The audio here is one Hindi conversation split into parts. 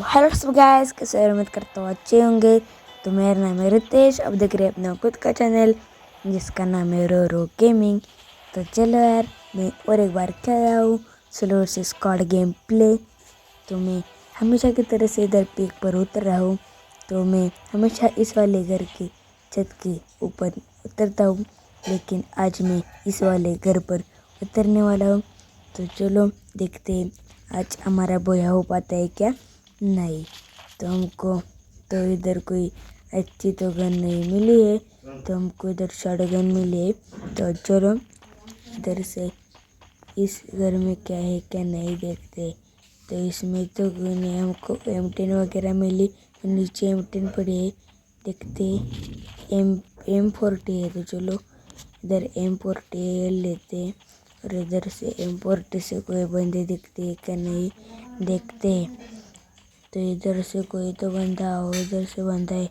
हेलो सब गाइस, कैसे हो? उम्मीद करता हूँ अच्छे होंगे। तो मेरा नाम है रितेश। अब देख रहे हैं अपना खुद का चैनल जिसका नाम है रो गेमिंग। तो चलो यार, मैं और एक बार खेल रहा हूँ स्लो स्क्वाड गेम प्ले। तो मैं हमेशा की तरह से इधर पीक पर उतर रहा हूँ। तो मैं हमेशा इस वाले घर की छत के ऊपर उतरता हूँ, लेकिन आज मैं इस वाले घर पर उतरने वाला हूँ। तो चलो देखते हैं आज हमारा बोया हो पाता है क्या। नहीं, तो हमको तो इधर कोई अच्छी तो गन नहीं मिली है, तो हमको इधर शॉट गन मिली है। तो चलो इधर से इस घर में क्या है क्या नहीं देखते। तो इसमें तो कोई नहीं, हमको M10 वगैरह मिली, नीचे M10 पड़ी है। देखते M40 है, तो चलो इधर M40 लेते हैं। और इधर से M40 से कोई बंदे दिखते हैं क्या नहीं देखते हैं। तो इधर से कोई तो बंदा हो, इधर से बंदा है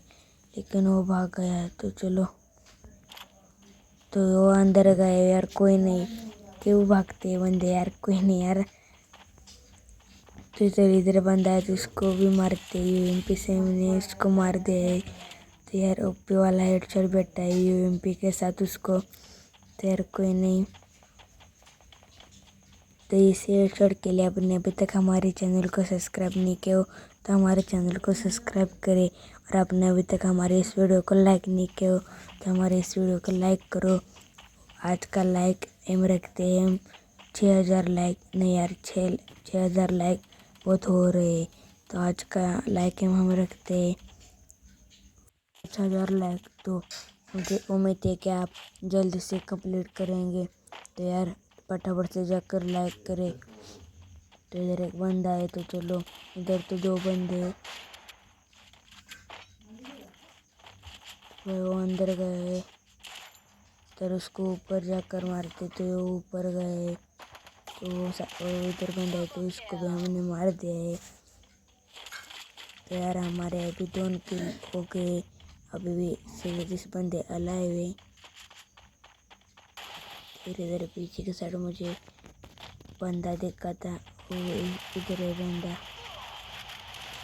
लेकिन वो भाग गया। तो चलो, तो वो अंदर गए यार, कोई नहीं। क्यों भागते हैं बंदे यार, कोई नहीं यार। तो इधर बंदा है तो इसको भी मारते हैं। UMP से मैंने इसको मार दिया है। तो यार OP वाला हेडशॉट बैठा है UMP के साथ उसको। तो यार कोई नहीं। तो इस हेडशॉट के लिए आपने अभी तक हमारे चैनल को सब्सक्राइब नहीं किया हो तो हमारे चैनल को सब्सक्राइब करें। और आपने अभी तक हमारे इस वीडियो को लाइक नहीं किया हो तो हमारे इस वीडियो को लाइक करो। आज का लाइक एम रखते हैं हम 6000 लाइक। नहीं यार, 6000 लाइक बहुत हो रहे हैं। तो आज का लाइक एम हम रखते हैं 5000 लाइक। तो मुझे उम्मीद है कि आप जल्दी से कंप्लीट करेंगे। तो यार फटाफट से जाकर लाइक करें। तो इधर एक बंदा है, तो चलो इधर तो दो बंदे हैं। वो अंदर गए, तो उसको ऊपर जाकर मारते तो वो ऊपर गए। तो वो इधर बंदा है, तो इसको भी हमने मार दिया है। तो यार हमारे अभी 2 किल हो गए। अभी भी 37 बंदे अलाइव है। फिर इधर पीछे के साइड मुझे बंदा देखा था, वो इधर है बंदा।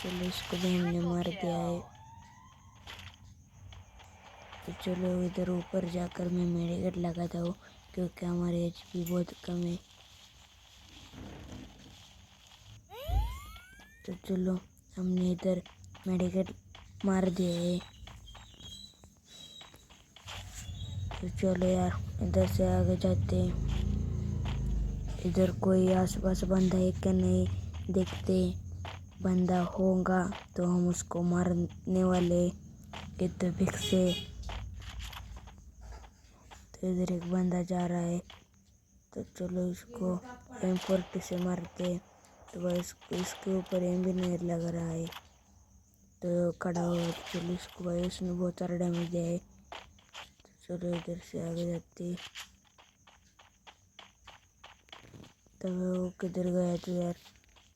चलो इसको भी हमने मार दिया है। तो चलो इधर ऊपर जाकर मैं मेडिकेट लगाता हूँ क्योंकि हमारे HP बहुत कम है। तो चलो हमने इधर मेडिकेट मार दिया है। तो चलो यार इधर से आगे जाते हैं। इधर कोई आसपास बंदा है क्या नहीं देखते। बंदा होगा तो हम उसको मारने वाले ये तो फिक्स से। तो इधर एक बंदा जा रहा है, तो चलो इसको M40 से मारते। तो वह इसके ऊपर एम भी नहीं लग रहा है, तो खड़ा हो। चलो इसको भाई उसने बहुत सारा डैमेज दिया है। तो चलो इधर से आगे जाते। तो वो किधर गया? तो यार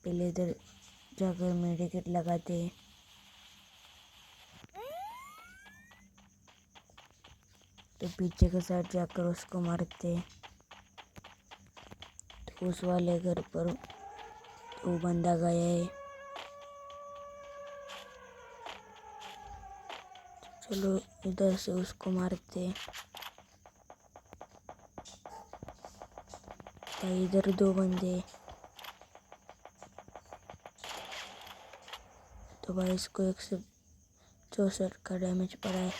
पहले इधर जाकर मेडिकेट लगाते हैं। तो पीछे के साइड जाकर उसको मारते हैं। तो उस वाले घर पर वो बंदा गया है। तो चलो इधर से उसको मारते हैं। तो इधर 2 बंदे। तो भाई इसको 164 का डैमेज पड़ा है।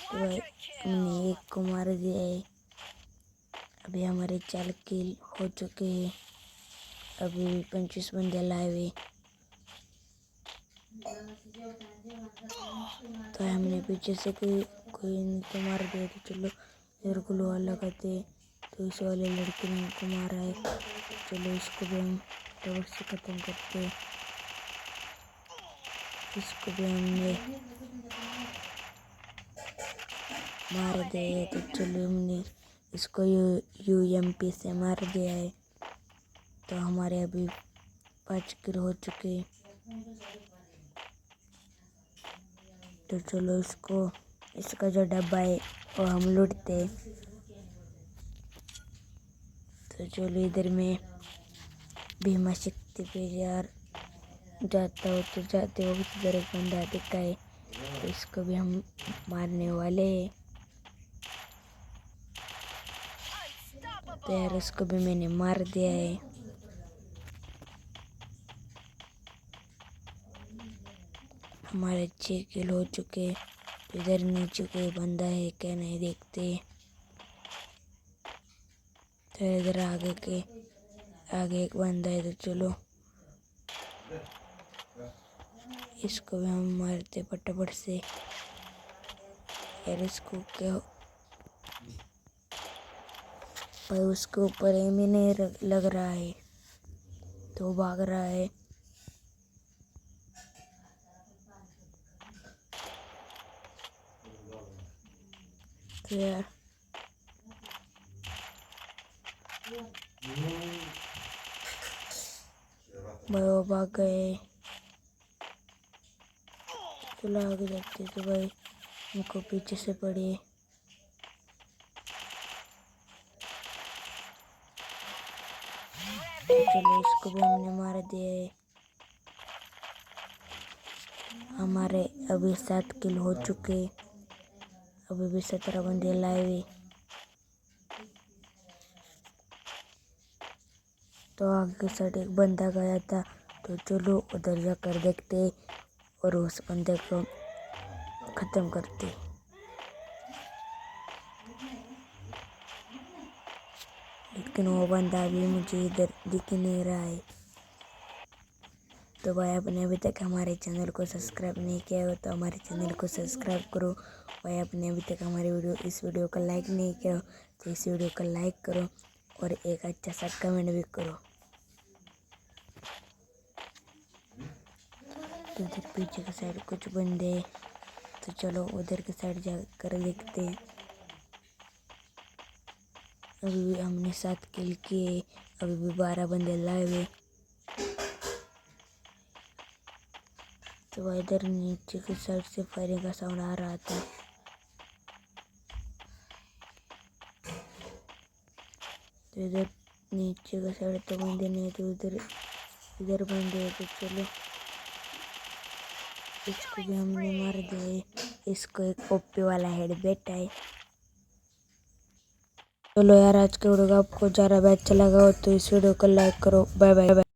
तो भाई हमने एक को मार दिया है। अभी हमारे 4 किल हो चुके हैं। अभी भी 25 बंदे लाए हुए। तो हमने पीछे से कोई इनको मार दिया। तो चलो इधर को लोहा लगाते। तो इस वाले लड़के ने हमको मारा है। चलो इसको भी हम टवर से ख़त्म करते। इसको भी हमने मार दिया। तो चलो हमने इसको UMP से मार दिया है। तो हमारे अभी 5 किल हो चुके हैं। तो चलो इसका जो डब्बा है वो हम लूटते। तो चलो इधर में भीमा शक्ति पे यार जाता हो तो जाते हो इधर एक बंदा दिखा है, तो इसको भी हम मारने वाले हैं। तो यार उसको भी मैंने मार दिया है। हमारे 6 किल हो चुके। इधर नीचे कोई बंदा है क्या नहीं देखते। तो इधर आगे एक बंदा है, तो चलो इसको भी हम मारते फटाफट से। यार इसको क्या पर उसके ऊपर एम ही नहीं लग रहा है, तो भाग रहा है। तो यार भाई वो भाग गए। चलो आगे जाते तो भाई उनको पीछे से पड़ी। तो चलो इसको भी हमने मार दिया है। हमारे अभी 7 किल हो चुके। अभी भी 17 बंदे लाए हुए। तो आगे साइड एक बंदा गया था, तो चलो उधर जाकर देखते और उस बंदे को ख़त्म करते। लेकिन वो बंदा भी मुझे इधर दिख नहीं रहा है। तो भाई आपने अभी तक हमारे चैनल को सब्सक्राइब नहीं किया हो तो हमारे चैनल को सब्सक्राइब करो। भाई आपने अभी तक हमारे इस वीडियो को लाइक नहीं किया हो तो इस वीडियो को लाइक करो और एक अच्छा सा कमेंट भी करो। तो उधर पीछे की साइड कुछ बंदे, तो चलो उधर की साइड जाकर देखते हैं। अभी भी हमने 7 किल किए। अभी भी 12 बंदे लाए हुए। तो इधर नीचे की साइड से फायरिंग का साउंड आ रहा था। तो इधर नीचे का साइड तो बंदे नहीं, तो इधर बंदे हैं। तो चलो इसको भी हमने मार दिया। इसको एक ओपी वाला हेड बैठा है। चलो यार आज के वीडियो को आपको ज़्यादा अच्छा लगा हो तो इस वीडियो को लाइक करो। Bye bye.